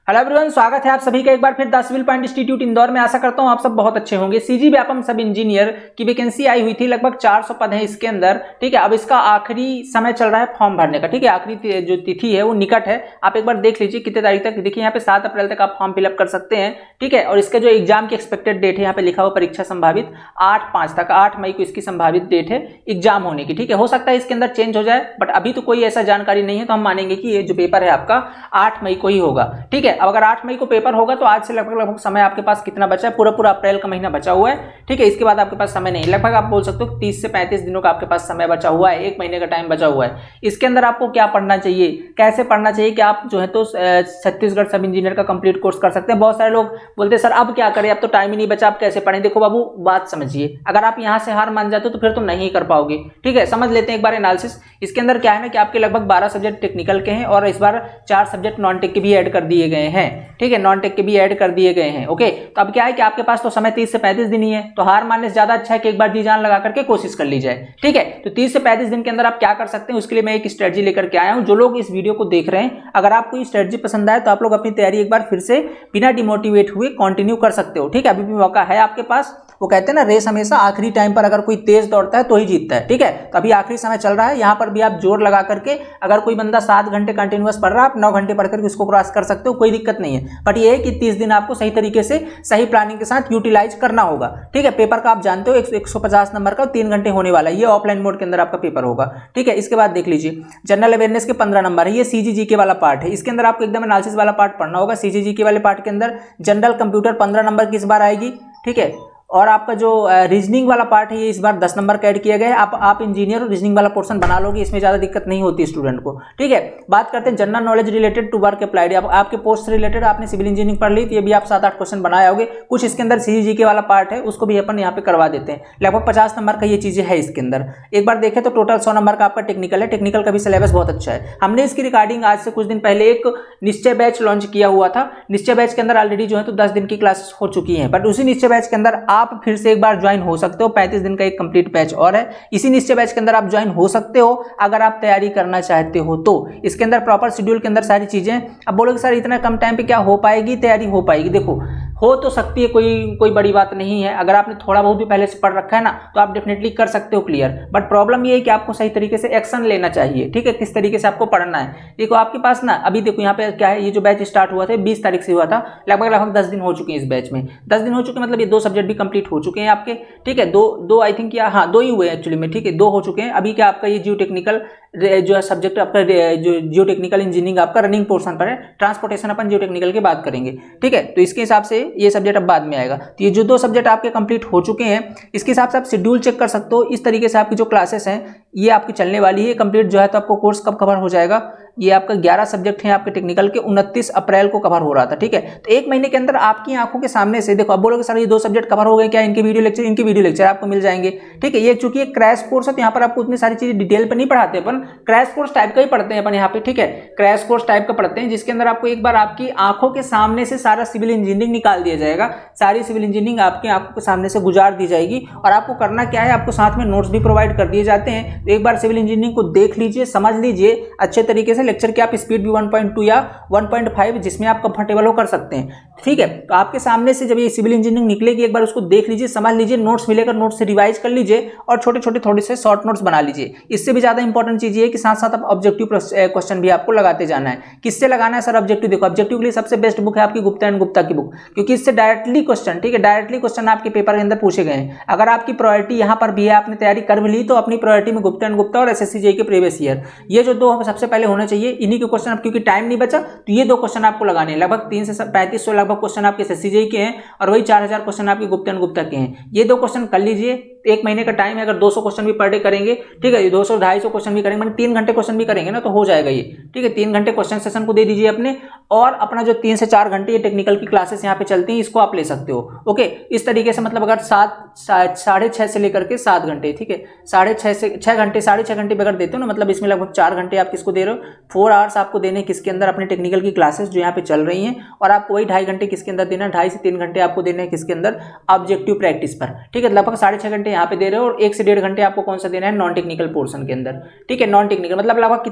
Hello everyone, स्वागत है आप सभी का एक बार फिर the civil point institute Indore में। आशा करता हूं आप सब बहुत अच्छे होंगे। सीजी व्यापम सब इंजीनियर की वैकेंसी आई हुई थी, लगभग 400 पद हैं इसके अंदर। ठीक है, अब इसका आखिरी समय चल रहा है फॉर्म भरने का। ठीक है, आखिरी जो तिथि है वो निकट है। आप एक बार देख लीजिए कितने तारीख तक। देखिए यहाँ पे 7 अप्रैल तक आप फॉर्म फिलअप कर सकते हैं। ठीक है, और इसका जो एग्जाम की एक्सपेक्टेड डेट है यहाँ पे लिखा हुआ परीक्षा संभावित 8/5 तक, 8 मई को इसकी संभावित डेट है एग्जाम होने की। ठीक है, हो सकता है इसके अंदर चेंज हो जाए, बट अभी तो कोई ऐसा जानकारी नहीं है, तो हम मानेंगे कि ये जो पेपर है आपका 8 मई को ही होगा। ठीक है, अब अगर 8 मई को पेपर होगा तो आज से लगभग समय आपके पास कितना बचा है? पूरा अप्रैल का महीना बचा हुआ है। ठीक है, इसके बाद आपके पास समय नहीं, लगभग आप बोल सकते हो 30 से 35 दिनों का आपके पास समय बचा हुआ है, 1 महीने का टाइम बचा हुआ है। इसके अंदर आपको क्या पढ़ना चाहिए, कैसे पढ़ना चाहिए कि आप जो है तो छत्तीसगढ़ सब इंजीनियर का कंप्लीट कोर्स कर सकते हैं। बहुत सारे लोग बोलते हैं सर अब क्या करें, अब तो टाइम ही नहीं बचा, आप कैसे पढ़ें? देखो बाबू, बात समझिए, अगर आप यहां से हार मान जाते हो तो फिर तो नहीं कर पाओगे। ठीक है, समझ लेते हैं एक बार एनालिसिस। इसके अंदर क्या है ना कि आपके लगभग 12 सब्जेक्ट टेक्निकल के हैं और इस बार 4 सब्जेक्ट नॉन टेक के भी ऐड कर दिए गए हैं। ठीक है, नॉन टेक के भी ऐड कर दिए गए हैं। ओके, तो अब क्या है कि आपके पास तो समय 30 से 35 दिन ही है, तो हार मानने से ज्यादा अच्छा है कि एक बार जी जान लगा करके कोशिश कर ली जाए। ठीक है, तो 30 से 35 दिन के अंदर आप क्या कर सकते हैं, उसके लिए मैं एक स्ट्रेटजी लेकर के आया हूं। जो लोग इस वीडियो को देख रहे हैं, अगर आपको ये स्ट्रेटजी पसंद आए तो आप लोग अपनी तैयारी एक बार फिर से बिना डिमोटिवेट हुए कंटिन्यू कर सकते हो। ठीक है, अभी भी मौका है आपके पास। वो कहते हैं ना, रेस हमेशा आखिरी टाइम पर अगर कोई तेज दौड़ता है तो ही जीतता है। ठीक है, तो अभी आखिरी समय चल रहा है, यहां पर भी आप जोर लगा करके अगर कोई बंदा 7 घंटे कंटिन्यूअस पढ़ रहा है, आप 9 घंटे पढ़ करके उसको क्रॉस कर सकते हो, कोई दिक्कत नहीं है। बट ये है कि 30 दिन आपको सही तरीके से सही प्लानिंग के साथ यूटिलाइज करना होगा। ठीक है, पेपर का आप जानते हो 150 नंबर का 3 घंटे होने वाला है, ये ऑफलाइन मोड के अंदर आपका पेपर होगा। ठीक है, इसके बाद देख लीजिए जनरल अवेयरनेस के 15 नंबर है, ये सीजीजी के वाला पार्ट है। इसके अंदर आपको एकदम एनालिसिस वाला पार्ट पढ़ना होगा। सीजीजी के वाले पार्ट के अंदर जनरल कंप्यूटर 15 नंबर की इस बार आएगी। ठीक है, और आपका जो रीजनिंग वाला पार्ट है ये इस बार 10 नंबर का ऐड किया गया है। आप इंजीनियर और रीजनिंग वाला पोर्शन बना लोगे, इसमें ज़्यादा दिक्कत नहीं होती स्टूडेंट को। ठीक है, बात करते हैं general knowledge related to work applied. आपके पोस्ट से रिलेटेड आपने सिविल इंजीनियरिंग पढ़ ली तो ये भी आप 7-8 क्वेश्चन बनाए होगे। कुछ इसके अंदर सीजीजी के वाला पार्ट है, उसको भी अपन यहाँ पे करवा देते हैं। लगभग 50 नंबर का ये चीज़ें है इसके अंदर। एक बार देखें तो टोटल 100 नंबर का आपका टेक्निकल है। टेक्निकल का भी सिलेबस बहुत अच्छा है। हमने इसकी रिकॉर्डिंग आज से कुछ दिन पहले एक निश्चय बैच लॉन्च किया हुआ था। निश्चय बैच के अंदर ऑलरेडी जो है तो 10 दिन की क्लासेस हो चुकी हैं, बट उसी निश्चय बैच के अंदर आप फिर से एक बार ज्वाइन हो सकते हो। 35 दिन का एक कंप्लीट बैच और है, इसी निश्चय बैच के अंदर आप ज्वाइन हो सकते हो अगर आप तैयारी करना चाहते हो तो। इसके अंदर प्रॉपर शेड्यूल के अंदर सारी चीजें। अब बोलोगे सर इतना कम टाइम पे क्या हो पाएगी तैयारी? हो पाएगी, देखो हो तो सकती है, कोई बड़ी बात नहीं है। अगर आपने थोड़ा बहुत भी पहले से पढ़ रखा है ना तो आप डेफिनेटली कर सकते हो क्लियर। बट प्रॉब्लम ये है कि आपको सही तरीके से एक्शन लेना चाहिए। ठीक है, किस तरीके से आपको पढ़ना है। देखो आपके पास ना अभी देखो यहाँ पे क्या है, ये जो बैच स्टार्ट हुआ था 20 तारीख से हुआ था, लगभग 10 दिन हो चुके हैं इस बैच में। 10 दिन हो चुके मतलब ये 2 सब्जेक्ट भी कंप्लीट हो चुके हैं आपके। ठीक है, दो आई थिंक, या हाँ 2 ही हुए एक्चुअली में। ठीक है, 2 हो चुके हैं। अभी क्या आपका ये जियो टेक्निकल जो है सब्जेक्ट आपका, जो जियो टेक्निकल इंजीनियरिंग आपका रनिंग पोर्शन पर है। ट्रांसपोर्टेशन अपन जियो टेक्निकल की बात करेंगे। ठीक है, तो इसके हिसाब से ये सब्जेक्ट अब बाद में आएगा। तो ये जो 2 सब्जेक्ट आपके कंप्लीट हो चुके हैं, इसके हिसाब से आप शेड्यूल चेक कर सकते हो। इस तरीके से आपकी जो क्लासेस हैं ये आपकी चलने वाली है कंप्लीट जो है। तो आपको कोर्स कब कवर हो जाएगा? ये आपका 11 सब्जेक्ट हैं आपके टेक्निकल के, 29 अप्रैल को कवर हो रहा था। ठीक है, तो 1 महीने के अंदर आपकी आंखों के सामने से देखो। अब बोलोगे सर ये 2 सब्जेक्ट कवर हो गए क्या? इनके वीडियो लेक्चर आपको मिल जाएंगे। ठीक है, ये चूंकि एक क्रैश कोर्स है तो यहाँ पर आपको उतनी सारी चीजें डिटेल पर नहीं पढ़ाते अपन, क्रैश कोर्स टाइप का ही पढ़ते हैं अपन यहाँ पे। ठीक है, क्रैश कोर्स टाइप का पढ़ते हैं जिसके अंदर आपको एक बार आपकी आंखों के सामने से सारा सिविल इंजीनियरिंग निकाल दिया जाएगा। सारी सिविल इंजीनियरिंग आपकी आंखों के सामने से गुजार दी जाएगी। और आपको करना क्या है, आपको साथ में नोट्स भी प्रोवाइड कर दिए जाते हैं। तो एक बार सिविल इंजीनियरिंग को देख लीजिए, समझ लीजिए अच्छे तरीके से। लेक्चर की आप स्पीड 1.2 या 1.5 जिसमें आप कंफर्टेबल हो कर सकते हैं। ठीक है, तो आपके सामने से जब ये सिविल इंजीनियरिंग निकलेगी एक बार उसको देख लीजिए, समझ लीजिए, नोट्स मिलेगा, नोट्स से रिवाइज कर लीजिए और छोटे छोटे थोड़े से शॉर्ट नोट्स बना लीजिए। इससे भी ज्यादा इंपॉर्टेंट चीज ये है कि साथ साथ आप ऑब्जेक्टिव क्वेश्चन भी आपको लगाते जाना है। किससे लगाना है सर ऑब्जेक्टिव? देखो ऑब्जेक्टिव के लिए सबसे बेस्ट बुक है आपकी गुप्ता एंड गुप्ता की बुक, क्योंकि इससे डायरेक्टली क्वेश्चन, ठीक है, डायरेक्टली क्वेश्चन आपके पेपर के अंदर पूछे गए हैं। अगर आपकी प्रायोरिटी यहाँ पर भी है, आपने तैयारी कर भी ली, तो अपनी प्रायोरिटी में गुप्ता एंड गुप्ता और एसएससी जेईई के प्रीवियस ईयर, ये जो 2 सबसे पहले होने चाहिए। इन्हीं के क्वेश्चन, अब क्योंकि टाइम नहीं बचा तो ये 2 क्वेश्चन आपको लगाने हैं। लगभग 3 से 3500 लगभग क्वेश्चन आपके एसएससी जेईई के हैं और वही 4000 क्वेश्चन आपके गुप्ता एंड गुप्ता के हैं। ये 2 क्वेश्चन कर लीजिए। 1 महीने का टाइम है, अगर 200 क्वेश्चन भी पर डे करेंगे, ठीक है, 200-250 क्वेश्चन भी करेंगे, मतलब 3 घंटे क्वेश्चन भी करेंगे ना तो हो जाएगा ये। ठीक है, 3 घंटे क्वेश्चन सेशन को दे दीजिए अपने, और अपना जो 3 से 4 घंटे ये टेक्निकल की क्लासेस यहाँ पे चलती हैं इसको आप ले सकते हो। ओके, इस तरीके से मतलब अगर 6:30 से लेकर के 7 घंटे, ठीक है, 6:30 से 6 घंटे, 6.5 घंटे भी अगर देते हो ना, मतलब इसमें लगभग 4 घंटे आप किसको दे रहे हो? 4 आवर्स आपको देने किसके अंदर? अपने टेक्निकल की क्लासेस जो यहाँ पे चल रही हैं, और आपको वही 2.5 घंटे किसके अंदर देना? 2.5 से 3 घंटे आपको देने हैं किसके अंदर? ऑब्जेक्टिव प्रैक्टिस पर। ठीक है, लगभग 6.5 घंटे यहाँ पे दे रहे हो, और 1 से 1.5 घंटे आपको कौन सा देना है, नॉन टेक्निकल पोर्शन के अंदर, ठीक है। नॉन टेक्निकल मतलब लगभग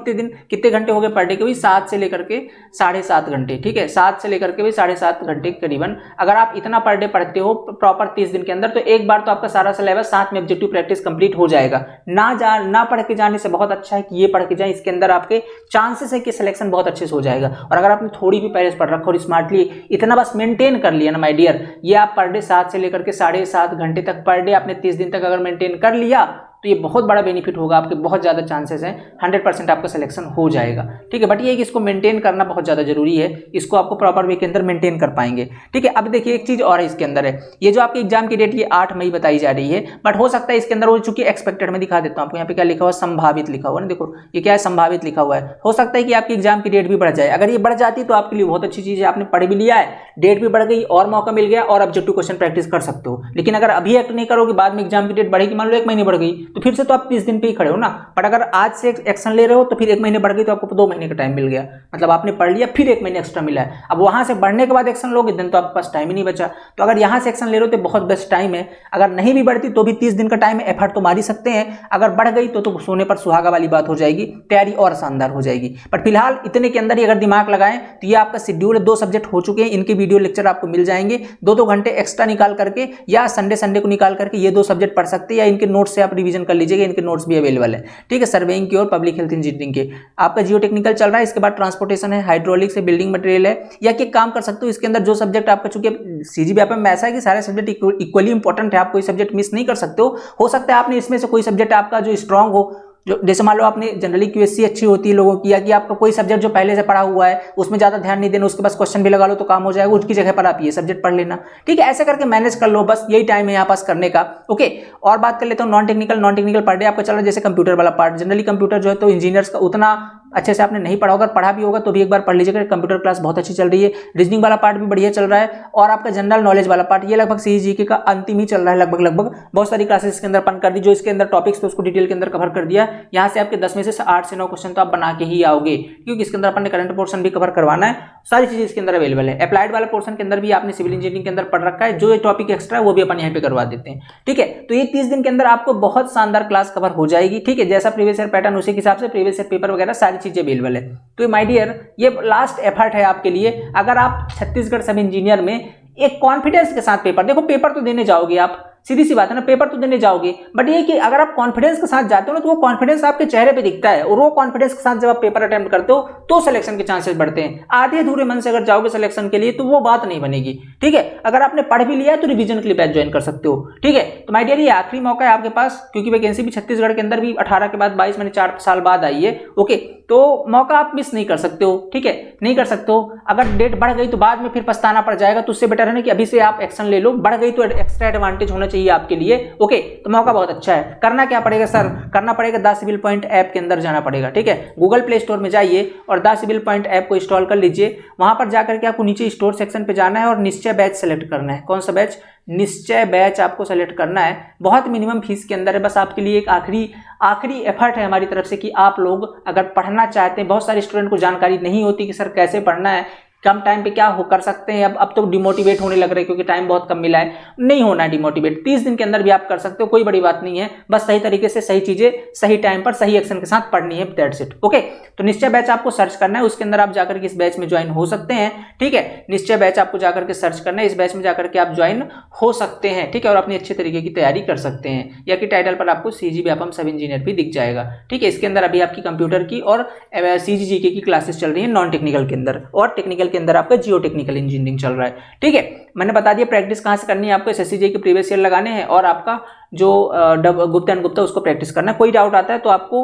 कितने घंटे हो गए पर डे के, भी 7 से लेकर के 7.5 घंटे, ठीक है, 7 से लेकर के भी 7.5 घंटे करीबन। अगर आप इतना पर डे पढ़ते हो प्रॉपर 30 दिन के अंदर, तो एक बार तो आपका सारा सिलेबस साथ में ऑब्जेक्टिव प्रैक्टिस कंप्लीट हो जाएगा। ना पढ़ के जाने से बहुत अच्छा है कि ये पढ़ के जाए, इसके अंदर आपके चांसेस है कि सिलेक्शन बहुत अच्छे से हो जाएगा। और अगर आपने थोड़ी भी पहले से पढ़ रखा और स्मार्टली इतना बस मेंटेन कर लिया ना माय डियर, ये आप पर डे 7 से लेकर के 7.5 घंटे तक पर डे आपने 30 दिन तक अगर मेंटेन कर लिया, तो ये बहुत बड़ा बेनिफिट होगा आपके, बहुत ज़्यादा चांसेस हैं 100% आपका सिलेक्शन हो जाएगा, ठीक है। बट ये कि इसको मेंटेन करना बहुत ज़्यादा जरूरी है, इसको आपको प्रॉपर वे के अंदर मेंटेन कर पाएंगे, ठीक है। अब देखिए एक चीज़ और है इसके अंदर है, ये जो आपके एग्जाम की डेट ये 8 मई बताई जा रही है, बट हो सकता है इसके अंदर वो चूंकि एक्सपेक्टेड में दिखा देता हूँ आपको, यहाँ पे क्या लिखा हुआ है, संभावित लिखा हुआ है ना, देखो ये क्या है, संभावित लिखा हुआ है। हो सकता है कि आपकी एग्जाम की डेट भी बढ़ जाए, अगर ये बढ़ जाती तो आपके लिए बहुत अच्छी चीज़ है, आपने पढ़ भी लिया है, डेट भी बढ़ गई और मौका मिल गया और ऑब्जेक्टिव क्वेश्चन प्रैक्टिस कर सकते हो। लेकिन अगर अभी एक्ट नहीं करोगे, बाद में एग्जाम की डेट बढ़ेगी, मान लो 1 महीने बढ़ गई, तो फिर से तो आप 30 दिन पे ही खड़े हो ना। बट अगर आज से एक्शन ले रहे हो तो फिर 1 महीने बढ़ गई, तो आपको 2 महीने का टाइम मिल गया, मतलब आपने पढ़ लिया फिर 1 महीने एक्स्ट्रा मिला है। अब वहां से बढ़ने के बाद एक्शन लोगे दिन तो आपके पास टाइम ही नहीं बचा। तो अगर यहाँ से एक्शन ले रहे हो तो बहुत बेस्ट टाइम है, अगर नहीं भी बढ़ती तो भी 30 दिन का टाइम है, एफर्ट तो मार ही सकते हैं। अगर बढ़ गई तो सोने पर सुहागा वाली बात हो जाएगी, तैयारी और शानदार हो जाएगी। बट फिलहाल इतने के अंदर ही अगर दिमाग लगाएं तो ये आपका शेड्यूल 2 सब्जेक्ट हो चुके हैं, इनके वीडियो लेक्चर आपको मिल जाएंगे, 2-2 घंटे एक्स्ट्रा निकाल करके या संडे को निकाल करके ये 2 सब्जेक्ट पढ़ सकते हैं, या इनके नोट्स से आप रिवीजन कर लीजिएगा, इनके नोट्स भी अवेलेबल है, ठीक है। सर्वेइंग की और पब्लिक हेल्थ इंजीनियरिंग के आपका जियो टेक्निकल चल रहा है, इसके बाद ट्रांसपोर्टेशन है, हाइड्रोलिक्स है, बिल्डिंग मटेरियल है, या कि काम कर सकते हो इसके अंदर जो सब्जेक्ट आपका, चूंकि सीजीबीएफएम में ऐसा है कि सारे सब्जेक्ट इक्वली इंपॉर्टेंट है, आप कोई सब्जेक्ट मिस नहीं कर सकते हो सकता है आपने इसमें से कोई सब्जेक्ट आपका जो स्ट्रांग हो, जो जैसे मान लो आपने जनरली क्यूएससी अच्छी होती है लोगों की, या कि आपका कोई सब्जेक्ट जो पहले से पढ़ा हुआ है उसमें ज्यादा ध्यान नहीं देना, उसके पास क्वेश्चन भी लगा लो तो काम हो जाएगा, उसकी जगह पर आप ये सब्जेक्ट पढ़ लेना, ठीक है। ऐसे करके मैनेज कर लो, बस यही टाइम है यहाँ पास करने का, ओके। और बात कर लेता हूँ नॉन टेक्निकल पर डे आपका चल रहा है, जैसे कंप्यूटर वाला पार्ट, जनरली कंप्यूटर जो है तो इंजीनियर्स का उतना अच्छे से आपने नहीं पढ़ा होगा, पढ़ा भी होगा तो भी एक बार पढ़ लीजिएगा, कंप्यूटर क्लास बहुत अच्छी चल रही है। रीजनिंग वाला पार्ट भी बढ़िया चल रहा है, और आपका जनरल नॉलेज वाला पार्ट ये लगभग सीजीके का अंतिम ही चल रहा है, लगभग बहुत सारी क्लासेस इसके अंदर अपन कर दी, जो इसके अंदर टॉपिक्स थे उसको डिटेल के अंदर कवर कर दिया। यहाँ से आपके 10 में से 8 से 9 क्वेश्चन तो आप बना के ही आओगे, क्योंकि इसके अंदर अपन ने करंट पोर्शन भी कवर करवाना है, सारी चीजें इसके अंदर अवेलेबल है। अप्लाइड वाले पोर्शन के अंदर भी आपने सिविल इंजीनियरिंग के अंदर पढ़ रखा है, जो ये टॉपिक एक्स्ट्रा है वो भी अपन यहाँ पे करवा देते हैं, ठीक है। तो ये 30 दिन के अंदर आपको बहुत शानदार क्लास कवर हो जाएगी, ठीक है। जैसा प्रीवियस ईयर पैटर्न उसी के हिसाब से प्रीवियस ईयर पेपर वगैरह सारी चीजें अवेलेबल है। तो माय डियर ये लास्ट एफर्ट है आपके लिए, अगर आप छत्तीसगढ़ सब इंजीनियर में एक कॉन्फिडेंस के साथ पेपर, देखो पेपर तो देने जाओगे आप, सीधी सी बात है ना, पेपर तो देने जाओगे, बट ये कि अगर आप कॉन्फिडेंस के साथ जाते हो ना तो वो कॉन्फिडेंस आपके चेहरे पे दिखता है, और वो कॉन्फिडेंस के साथ जब आप पेपर अटेम्प्ट करते हो तो सिलेक्शन के चांसेस बढ़ते हैं। आधे अधूरे मन से अगर जाओगे सिलेक्शन के लिए तो वो बात नहीं बनेगी, ठीक है। अगर आपने पढ़ भी लिया है तो रिवीजन के लिए बैच ज्वाइन कर सकते हो, ठीक है। तो माय डियर ये आखिरी मौका है आपके पास, क्योंकि वैकेंसी भी छत्तीसगढ़ के अंदर भी 18 के बाद 22 मैंने 4 साल बाद आई है, ओके। तो मौका आप मिस नहीं कर सकते हो, ठीक है, नहीं कर सकते हो। अगर डेट बढ़ गई तो बाद में फिर पछताना पड़ जाएगा, तो उससे बेटर है ना कि अभी से आप एक्शन ले लो, बढ़ गई तो एक्स्ट्रा एडवांटेज होना चाहिए आपके लिए, ओके। तो मौका बहुत अच्छा है। करना क्या पड़ेगा सर, करना पड़ेगा द सिविल पॉइंट ऐप के अंदर जाना पड़ेगा, ठीक है। गूगल प्ले स्टोर में जाइए और द सिविल पॉइंट ऐप को इंस्टॉल कर लीजिए, वहां पर जाकर के आपको नीचे स्टोर सेक्शन पे जाना है और निश्चय बैच सेलेक्ट करना है। कौन सा बैच, निश्चय बैच आपको सेलेक्ट करना है। बहुत मिनिमम फीस के अंदर है, बस आपके लिए एक आखिरी एफर्ट है हमारी तरफ से कि आप लोग अगर पढ़ना चाहते हैं, बहुत सारे स्टूडेंट को जानकारी नहीं होती कि सर कैसे पढ़ना है, कम टाइम पे क्या हो कर सकते हैं। अब तो डिमोटिवेट होने लग रहे हैं क्योंकि टाइम बहुत कम मिला है, नहीं होना है डिमोटिवेट, 30 दिन के अंदर भी आप कर सकते हो, कोई बड़ी बात नहीं है। बस सही तरीके से सही चीजें सही टाइम पर सही एक्शन के साथ पढ़नी है, दैट्स इट, ओके। तो निश्चय बैच आपको सर्च करना है, उसके अंदर आप जाकर के इस बैच में ज्वाइन हो सकते हैं, ठीक है। निश्चय बैच आपको जाकर के सर्च करना है, इस बैच में जाकर के आप ज्वाइन हो सकते हैं, ठीक है, और अपनी अच्छे तरीके की तैयारी कर सकते हैं। या कि टाइटल पर आपको सीजीबीएफएम सब इंजीनियर भी दिख जाएगा, ठीक है। इसके अंदर अभी आपकी कंप्यूटर की और सीजीजीके की क्लासेस चल रही है नॉन टेक्निकल के अंदर, और टेक्निकल के अंदर आपका जियो टेक्निकल इंजीनियरिंग चल रहा है, ठीक है। मैंने बता दिया प्रैक्टिस कहाँ से करनी है, आपको एसएससी के प्रीवियस ईयर लगाने हैं और आपका जो गुप्ता एंड गुप्ता उसको प्रैक्टिस करना है। कोई डाउट आता है तो आपको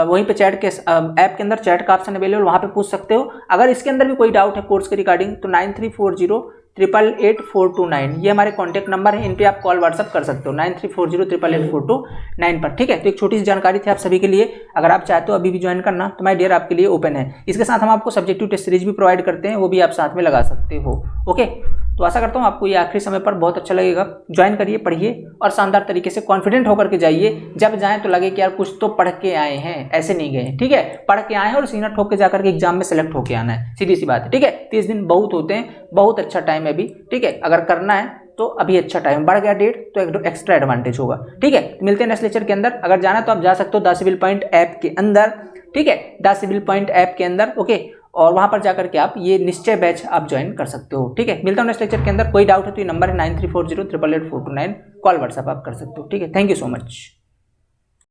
वहीं पे चैट के ऐप के अंदर चैट का ऑप्शन अवेलेबल, वहाँ पे पूछ सकते हो। अगर इसके अंदर भी कोई डाउट है कोर्स के रिगार्डिंग तो 9340888429 ये हमारे कॉन्टैक्ट नंबर है, इन पे आप कॉल व्हाट्सअप कर सकते हो 9340888429 पर, ठीक है। तो एक छोटी सी जानकारी थी आप सभी के लिए, अगर आप चाहते हो अभी भी ज्वाइन करना तो माय डियर आपके लिए ओपन है। इसके साथ हम आपको सब्जेक्टिव टेस्ट सीरीज भी प्रोवाइड करते हैं, वो भी आप साथ में लगा सकते हो, ओके। तो आशा करता हूँ आपको ये आखिरी समय पर बहुत अच्छा लगेगा। ज्वाइन करिए, पढ़िए और शानदार तरीके से कॉन्फिडेंट होकर के जाइए। जब जाएं तो लगे कि यार कुछ तो पढ़ के आए हैं, ऐसे नहीं गए, ठीक है। पढ़ के आए हैं और सीना ठोक के जाकर के एग्जाम में सेलेक्ट होके आना है, सीधी सी बात है, ठीक है। 30 दिन बहुत होते हैं, बहुत अच्छा टाइम है अभी, ठीक है। अगर करना है तो अभी अच्छा टाइम, बढ़ गया डेट तो एक्स्ट्रा एडवांटेज होगा। ठीक है, मिलते हैं नेक्स्ट लेक्चर के अंदर। अगर जाना तो आप जा सकते हो द सिविल पॉइंट ऐप के अंदर। ठीक है, द सिविल पॉइंट ऐप के अंदर, ओके, और वहां पर जाकर के आप ये निश्चय बैच आप ज्वाइन कर सकते हो। ठीक है, मिलता हूं नेक्स्ट लेक्चर के अंदर। कोई डाउट है तो ये नंबर है 9340888429, कॉल व्हाट्सएप आप कर सकते हो। ठीक है, थैंक यू सो मच।